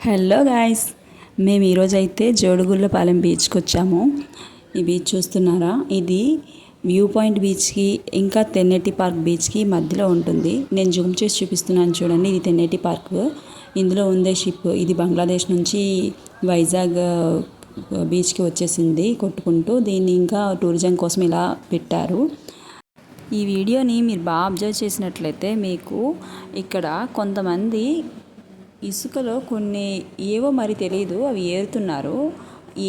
Hello guys, మేము ఈరోజైతే జోడుగుళ్ళపాలెం బీచ్కి వచ్చాము. ఈ బీచ్ చూస్తున్నారా? ఇది వ్యూ పాయింట్ బీచ్కి ఇంకా తెన్నేటి పార్క్ బీచ్కి మధ్యలో ఉంటుంది. నేను జూమ్ చేసి చూపిస్తున్నాను చూడండి. ఇది తెన్నేటి పార్క్. ఇందులో ఉండే షిప్ ఇది బంగ్లాదేశ్ నుంచి వైజాగ్ బీచ్కి వచ్చేసింది కొట్టుకుంటూ. దీన్ని ఇంకా టూరిజం కోసం ఇలా పెట్టారు. ఈ వీడియోని మీరు బాగా అబ్జర్వ్ చేసినట్లయితే మీకు ఇక్కడ కొంతమంది ఇసుకలో కొన్ని ఏవో మరి తెలియదు అవి ఏరుతున్నారు.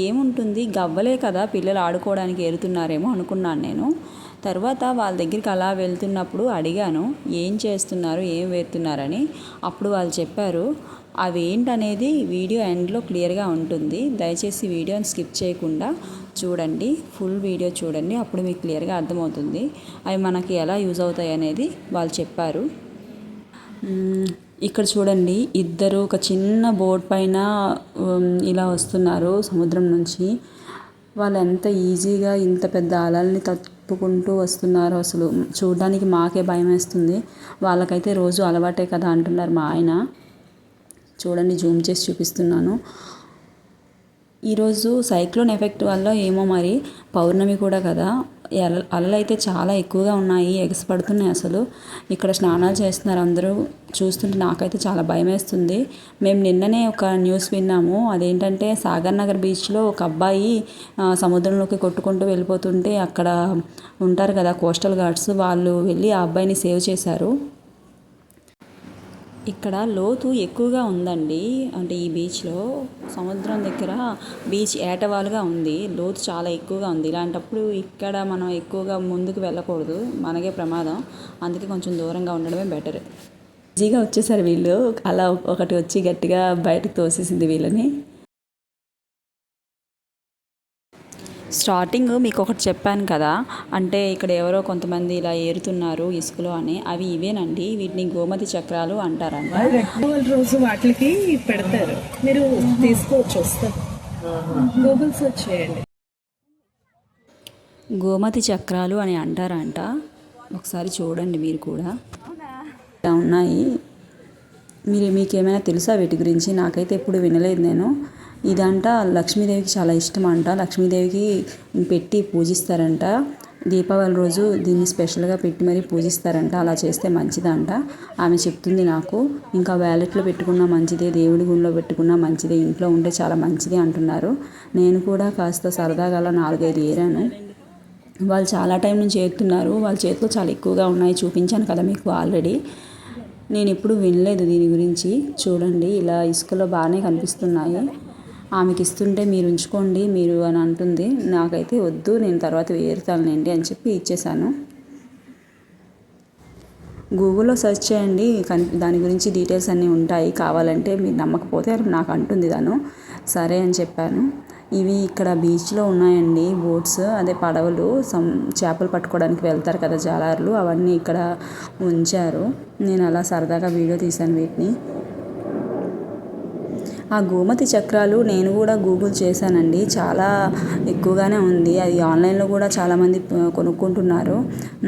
ఏముంటుంది, గవ్వలే కదా, పిల్లలు ఆడుకోవడానికి ఏరుతున్నారేమో అనుకున్నాను నేను. తర్వాత వాళ్ళ దగ్గరికి అలా వెళ్తున్నప్పుడు అడిగాను ఏం చేస్తున్నారు, ఏం వేరుతున్నారని. అప్పుడు వాళ్ళు చెప్పారు అవి ఏంటనేది వీడియో ఎండ్లో క్లియర్గా ఉంటుంది. దయచేసి వీడియోని స్కిప్ చేయకుండా చూడండి, ఫుల్ వీడియో చూడండి, అప్పుడు మీకు క్లియర్గా అర్థమవుతుంది అవి మనకి ఎలా యూజ్ అవుతాయి అనేది వాళ్ళు చెప్పారు. ఇక్కడ చూడండి, ఇద్దరు ఒక చిన్న బోట్ పైన ఇలా వస్తున్నారు సముద్రం నుంచి. వాళ్ళు ఎంత ఈజీగా ఇంత పెద్ద అలల్ని తప్పుకుంటూ వస్తున్నారు. అసలు చూడడానికి మాకే భయం వేస్తుంది. వాళ్ళకైతే రోజు అలవాటే కదా అంటున్నారు మా ఆయన. చూడండి, జూమ్ చేసి చూపిస్తున్నాను. ఈరోజు సైక్లోన్ ఎఫెక్ట్ వల్ల ఏమో మరి పౌర్ణమి కూడా కదా, అలలు అయితే చాలా ఎక్కువగా ఉన్నాయి, ఎగసిపడుతున్నాయి. అసలు ఇక్కడ స్నానాలు చేస్తున్నారు అందరూ. చూస్తుంటే నాకైతే చాలా భయం వేస్తుంది. మేము నిన్ననే ఒక న్యూస్ విన్నాము. అదేంటంటే సాగర్ నగర్ బీచ్లో ఒక అబ్బాయి సముద్రంలోకి కొట్టుకుంటూ వెళ్ళిపోతుంటే అక్కడ ఉంటారు కదా కోస్టల్ గార్డ్స్, వాళ్ళు వెళ్ళి ఆ అబ్బాయిని సేవ్ చేశారు. ఇక్కడ లోతు ఎక్కువగా ఉందండి. అంటే ఈ బీచ్లో సముద్రం దగ్గర బీచ్ ఏటవాలుగా ఉంది, లోతు చాలా ఎక్కువగా ఉంది. ఇలాంటప్పుడు ఇక్కడ మనం ఎక్కువగా ముందుకు వెళ్ళకూడదు, మనకే ప్రమాదం. అందుకే కొంచెం దూరంగా ఉండడమే బెటర్. ఈజీగా వచ్చేసారు వీళ్ళు. అలా ఒకటి వచ్చి గట్టిగా బయటకు తోసేసింది వీళ్ళని. స్టార్టింగ్ మీకు ఒకటి చెప్పాను కదా, అంటే ఇక్కడ ఎవరో కొంతమంది ఇలా ఏరుతున్నారు ఇసుకలో అని. అవి ఇవేనండి, వీటిని గోమతి చక్రాలు అంటారంట. రోజు వాటికి పెడతారు, మీరు తీసుకోవచ్చు. వస్తారు, గూగుల్స్ వచ్చేయండి. గోమతి చక్రాలు అని అంటారంట. ఒకసారి చూడండి మీరు కూడా. ఉన్నాయి, మీకేమైనా తెలుసా వీటి గురించి? నాకైతే ఎప్పుడు వినలేదు నేను. ఇదంట లక్ష్మీదేవికి చాలా ఇష్టం అంట. లక్ష్మీదేవికి పెట్టి పూజిస్తారంట. దీపావళి రోజు దీన్ని స్పెషల్గా పెట్టి మరీ పూజిస్తారంట. అలా చేస్తే మంచిదంట ఆమె చెప్తుంది నాకు. ఇంకా వ్యాలెట్లో పెట్టుకున్నా మంచిదే, దేవుడి గుళ్ళో పెట్టుకున్నా మంచిదే, ఇంట్లో ఉంటే చాలా మంచిది అంటున్నారు. నేను కూడా కాస్త సరదాగా అలా 4-5 ఏరాను. వాళ్ళు చాలా టైం నుంచి ఏరుతున్నారు. వాళ్ళ చేతిలో చాలా ఎక్కువగా ఉన్నాయి, చూపించాను కదా మీకు ఆల్రెడీ. నేను ఎప్పుడు వినలేదు దీని గురించి. చూడండి, ఇలా ఇసుకలో బాగానే కనిపిస్తున్నాయి. ఆమెకి ఇస్తుంటే మీరు ఉంచుకోండి మీరు అని అంటుంది. నాకైతే వద్దు, నేను తర్వాత వేరుతానండి అని చెప్పి ఇచ్చేసాను. గూగుల్లో సెర్చ్ చేయండి, దాని గురించి డీటెయిల్స్ అన్నీ ఉంటాయి. కావాలంటే మీరు నమ్మకపోతే నాకు అంటుంది దాను. సరే అని చెప్పాను. ఇవి ఇక్కడ బీచ్లో ఉన్నాయండి బోట్స్, అదే పడవలు. చేపలు పట్టుకోవడానికి వెళ్తారు కదా జాలర్లు, అవన్నీ ఇక్కడ ఉంచారు. నేను అలా సరదాగా వీడియో తీశాను వీటిని. ఆ గోమతి చక్రాలు నేను కూడా గూగుల్ చేశానండి, చాలా ఎక్కువగానే ఉంది. అది ఆన్లైన్లో కూడా చాలామంది కొనుక్కుంటున్నారు.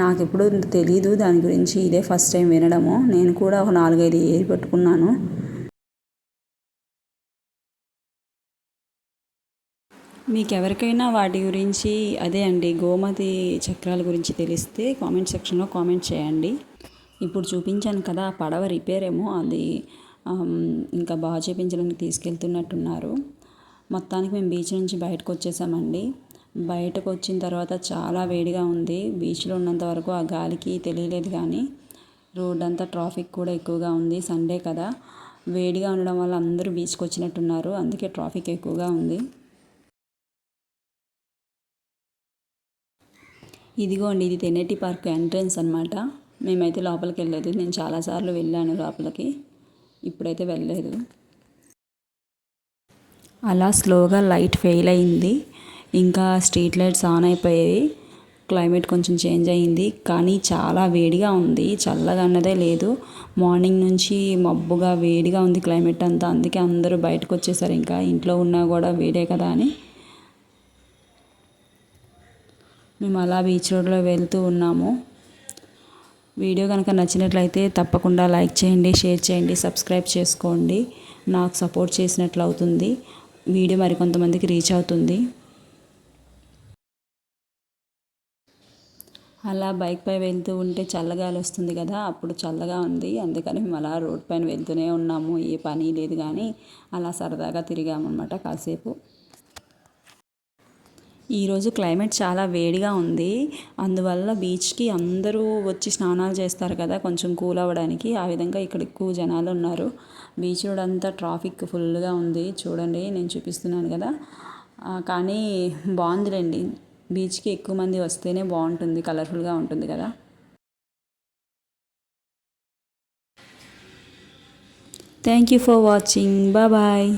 నాకు ఎప్పుడు తెలీదు దాని గురించి, ఇదే ఫస్ట్ టైం వినడము. నేను కూడా ఒక 4-5 ఏరి పెట్టుకున్నాను. మీకు ఎవరికైనా వాటి గురించి, అదే అండి గోమతి చక్రాల గురించి తెలిస్తే కామెంట్ సెక్షన్లో కామెంట్ చేయండి. ఇప్పుడు చూపించాను కదా, పడవ రిపేర్ ఏమో, అది ఇంకా బాగా చేయించడానికి తీసుకెళ్తున్నట్టున్నారు. మొత్తానికి మేము బీచ్ నుంచి బయటకు వచ్చేసామండి. బయటకు వచ్చిన తర్వాత చాలా వేడిగా ఉంది. బీచ్లో ఉన్నంత వరకు ఆ గాలికి తెలియలేదు, కానీ రోడ్ అంతా ట్రాఫిక్ కూడా ఎక్కువగా ఉంది. సండే కదా, వేడిగా ఉండడం వల్ల అందరూ బీచ్కి వచ్చినట్టున్నారు, అందుకే ట్రాఫిక్ ఎక్కువగా ఉంది. ఇదిగోండి, ఇది తెన్నేటి పార్క్ ఎంట్రన్స్ అనమాట. మేమైతే లోపలికి వెళ్ళలేదు. నేను చాలాసార్లు వెళ్ళాను లోపలికి, ఇప్పుడైతే వెళ్ళలేదు. అలా స్లోగా లైట్ ఫెయిల్ అయింది, ఇంకా స్ట్రీట్ లైట్స్ ఆన్ అయిపోయాయి. క్లైమేట్ కొంచెం చేంజ్ అయ్యింది, కానీ చాలా వేడిగా ఉంది. చల్లగా అన్నదే లేదు. మార్నింగ్ నుంచి మబ్బుగా వేడిగా ఉంది క్లైమేట్ అంతా. అందుకే అందరూ బయటకు వచ్చేసారు. ఇంకా ఇంట్లో ఉన్నా కూడా వేడే కదా అని. మేము అలా బీచ్ రోడ్లో వెళ్తూ ఉన్నాము. వీడియో కనుక నచ్చినట్లయితే తప్పకుండా లైక్ చేయండి, షేర్ చేయండి, సబ్స్క్రైబ్ చేసుకోండి. నాకు సపోర్ట్ చేసినట్లు అవుతుంది. వీడియో మరికొంతమందికి రీచ్ అవుతుంది. అలా బైక్పై వెళ్తూ ఉంటే చల్లగాలి వస్తుంది కదా, అప్పుడు చల్లగా ఉంది. అందుకని మేము అలా రోడ్ పైన వెళ్తూనే ఉన్నాము. ఏ పని లేదు కానీ అలా సరదాగా తిరిగామన్నమాట కాసేపు. ఈరోజు క్లైమేట్ చాలా వేడిగా ఉంది. అందువల్ల బీచ్కి అందరూ వచ్చి స్నానాలు చేస్తారు కదా, కొంచెం కూల్ అవ్వడానికి. ఆ విధంగా ఇక్కడ ఎక్కువ జనాలు ఉన్నారు. బీచ్ రోడ్ అంతా ట్రాఫిక్ ఫుల్గా ఉంది. చూడండి, నేను చూపిస్తున్నాను కదా. కానీ బాగుందిలేండి. బీచ్కి ఎక్కువ మంది వస్తేనే బాగుంటుంది, కలర్ఫుల్గా ఉంటుంది కదా. Thank you for watching. Bye.